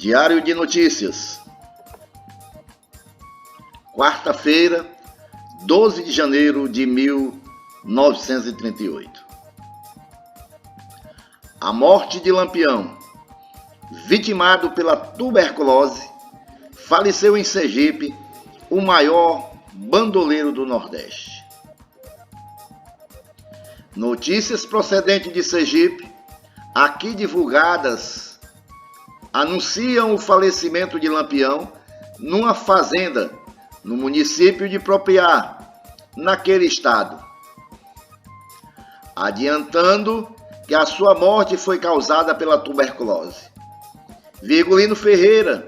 Diário de Notícias, quarta-feira, 12 de janeiro de 1938. A morte de Lampião, vitimado pela tuberculose, faleceu em Sergipe, o maior bandoleiro do Nordeste. Notícias procedentes de Sergipe, aqui divulgadas, anunciam o falecimento de Lampião numa fazenda no município de Propriá, naquele estado, adiantando que a sua morte foi causada pela tuberculose. Virgulino Ferreira,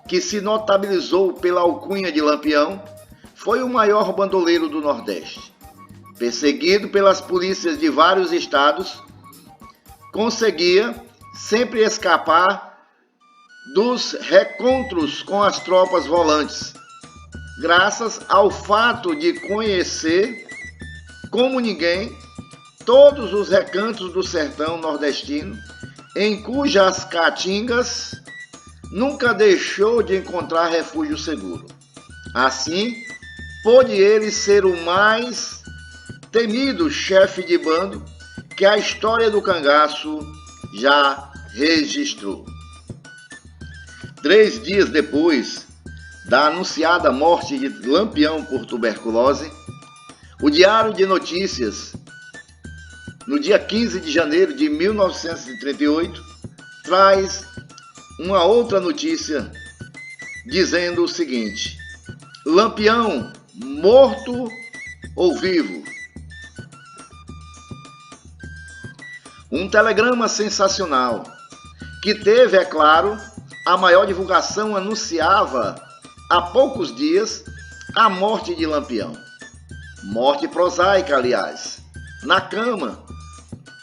que se notabilizou pela alcunha de Lampião, foi o maior bandoleiro do Nordeste. Perseguido pelas polícias de vários estados, conseguia sempre escapar dos recontros com as tropas volantes, graças ao fato de conhecer, como ninguém, todos os recantos do sertão nordestino, em cujas caatingas nunca deixou de encontrar refúgio seguro. Assim, pôde ele ser o mais temido chefe de bando que a história do cangaço já registrou. 3 dias depois da anunciada morte de Lampião por tuberculose, o Diário de Notícias, no dia 15 de janeiro de 1938, traz uma outra notícia dizendo o seguinte: Lampião morto ou vivo? Um telegrama sensacional, que teve, é claro, a maior divulgação, anunciava há poucos dias a morte de Lampião. Morte prosaica, aliás, na cama,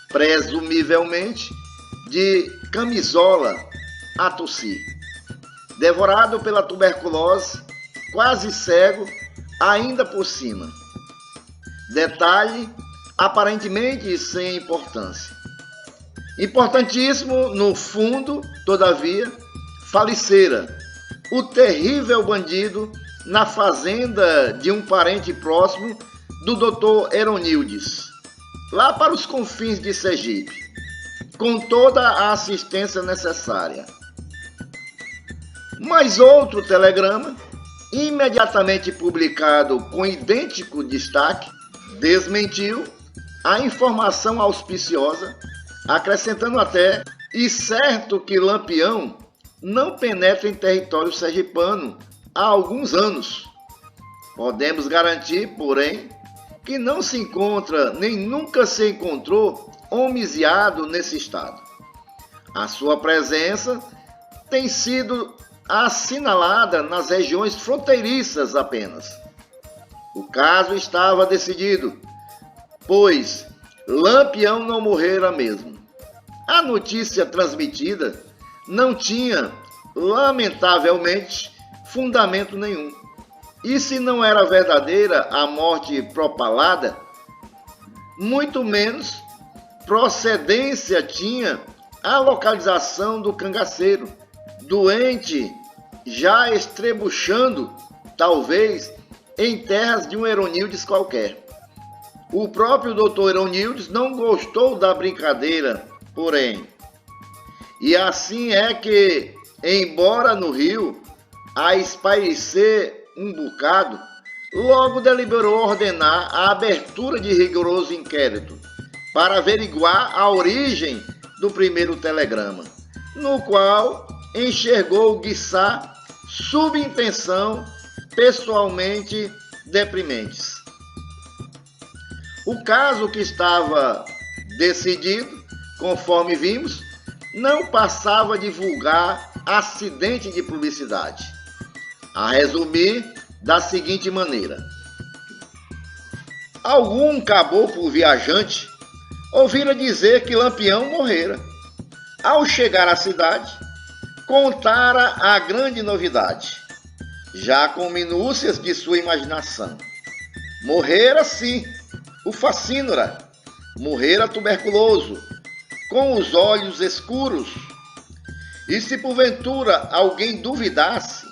presumivelmente de camisola a tossir. Devorado pela tuberculose, quase cego, ainda por cima. Detalhe aparentemente sem importância. Importantíssimo, no fundo, todavia, falecera o terrível bandido na fazenda de um parente próximo do Dr. Eronildes, lá para os confins de Sergipe, com toda a assistência necessária. Mas outro telegrama, imediatamente publicado com idêntico destaque, desmentiu a informação auspiciosa, acrescentando até: e certo que Lampião não penetra em território sergipano há alguns anos. Podemos garantir, porém, que não se encontra, nem nunca se encontrou, homiziado nesse estado. A sua presença tem sido assinalada nas regiões fronteiriças apenas. O caso estava decidido, pois Lampião não morrera mesmo. A notícia transmitida não tinha, lamentavelmente, fundamento nenhum. E se não era verdadeira a morte propalada, muito menos procedência tinha a localização do cangaceiro, doente, já estrebuchando, talvez, em terras de um Eronildes qualquer. O próprio doutor Eronildes não gostou da brincadeira, porém. E assim é que, embora no Rio a espairecer um bocado, logo deliberou ordenar a abertura de rigoroso inquérito para averiguar a origem do primeiro telegrama, no qual enxergou, quiçá, subintenção pessoalmente deprimentes. O caso, que estava decidido, conforme vimos, não passava de vulgar acidente de publicidade. A resumir da seguinte maneira: algum caboclo viajante ouvira dizer que Lampião morrera. Ao chegar à cidade, contara a grande novidade, já com minúcias de sua imaginação. Morrera sim, o facínora, morrera tuberculoso, com os olhos escuros, E se porventura alguém duvidasse,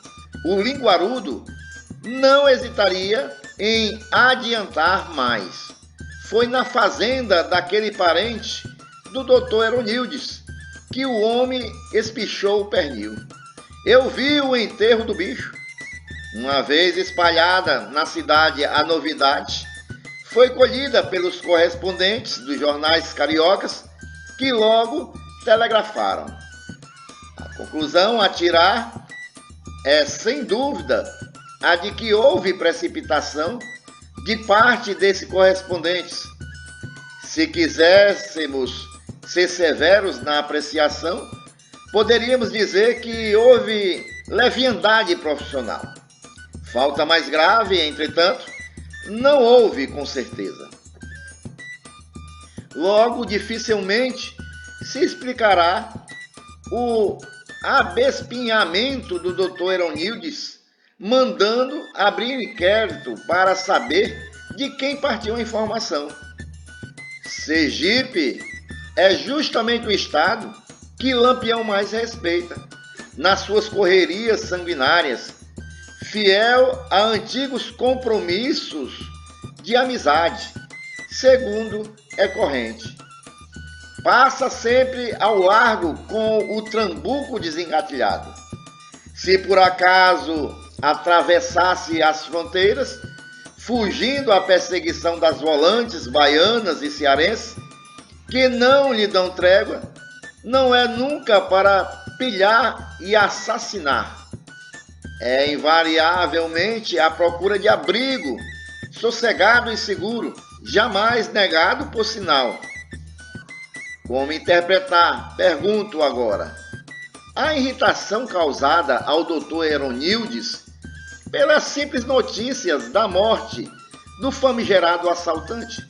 o linguarudo não hesitaria em adiantar mais. Foi na fazenda daquele parente do doutor Eronildes que o homem espichou o pernil. Eu vi o enterro do bicho. Uma vez espalhada na cidade a novidade, foi colhida pelos correspondentes dos jornais cariocas, que logo telegrafaram. A conclusão a tirar é, sem dúvida, a de que houve precipitação de parte desses correspondentes. Se quiséssemos ser severos na apreciação, poderíamos dizer que houve leviandade profissional. Falta mais grave, entretanto, não houve com certeza. Logo, dificilmente se explicará o abespinhamento do doutor Eronildes, mandando abrir inquérito para saber de quem partiu a informação. Sergipe é justamente o estado que Lampião mais respeita, nas suas correrias sanguinárias, fiel a antigos compromissos de amizade, segundo é corrente. Passa sempre ao largo com o trambuco desengatilhado. Se por acaso atravessasse as fronteiras, fugindo à perseguição das volantes baianas e cearenses, que não lhe dão trégua, não é nunca para pilhar e assassinar. É invariavelmente a procura de abrigo, sossegado e seguro, jamais negado por sinal. Como interpretar? Pergunto agora. A irritação causada ao doutor Eronildes pelas simples notícias da morte do famigerado assaltante.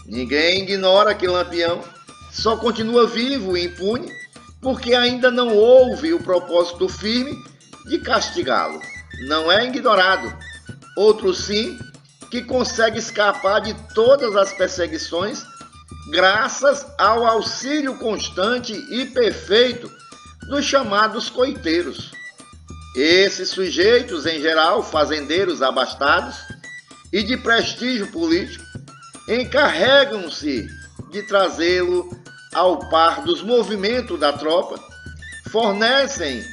Ninguém ignora que Lampião só continua vivo e impune porque ainda não houve o propósito firme de castigá-lo. Não é ignorado. Outro sim, que consegue escapar de todas as perseguições graças ao auxílio constante e perfeito dos chamados coiteiros. Esses sujeitos, em geral, fazendeiros abastados e de prestígio político, encarregam-se de trazê-lo ao par dos movimentos da tropa, fornecem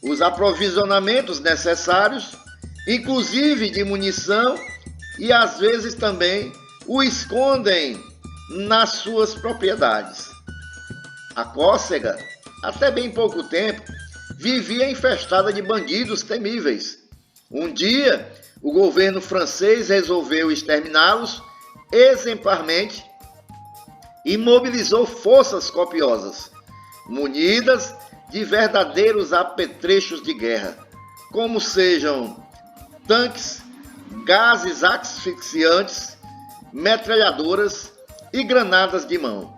os aprovisionamentos necessários, inclusive de munição, e às vezes também o escondem nas suas propriedades. A Córcega, até bem pouco tempo, vivia infestada de bandidos temíveis. Um dia, o governo francês resolveu exterminá-los exemplarmente e mobilizou forças copiosas, munidas de verdadeiros apetrechos de guerra, como sejam tanques, gases asfixiantes, metralhadoras e granadas de mão.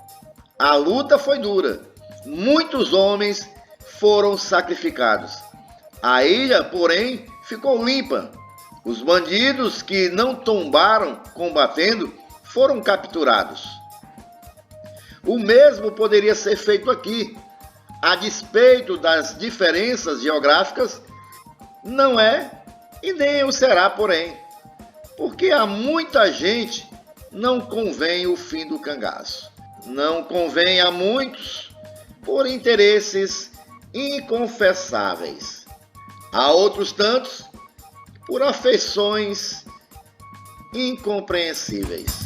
A luta foi dura, muitos homens foram sacrificados. A ilha, porém, ficou limpa. Os bandidos que não tombaram combatendo foram capturados. O mesmo poderia ser feito aqui. A despeito das diferenças geográficas, não é e nem o será, porém, porque a muita gente não convém o fim do cangaço. Não convém a muitos por interesses inconfessáveis. A outros tantos por afeições incompreensíveis.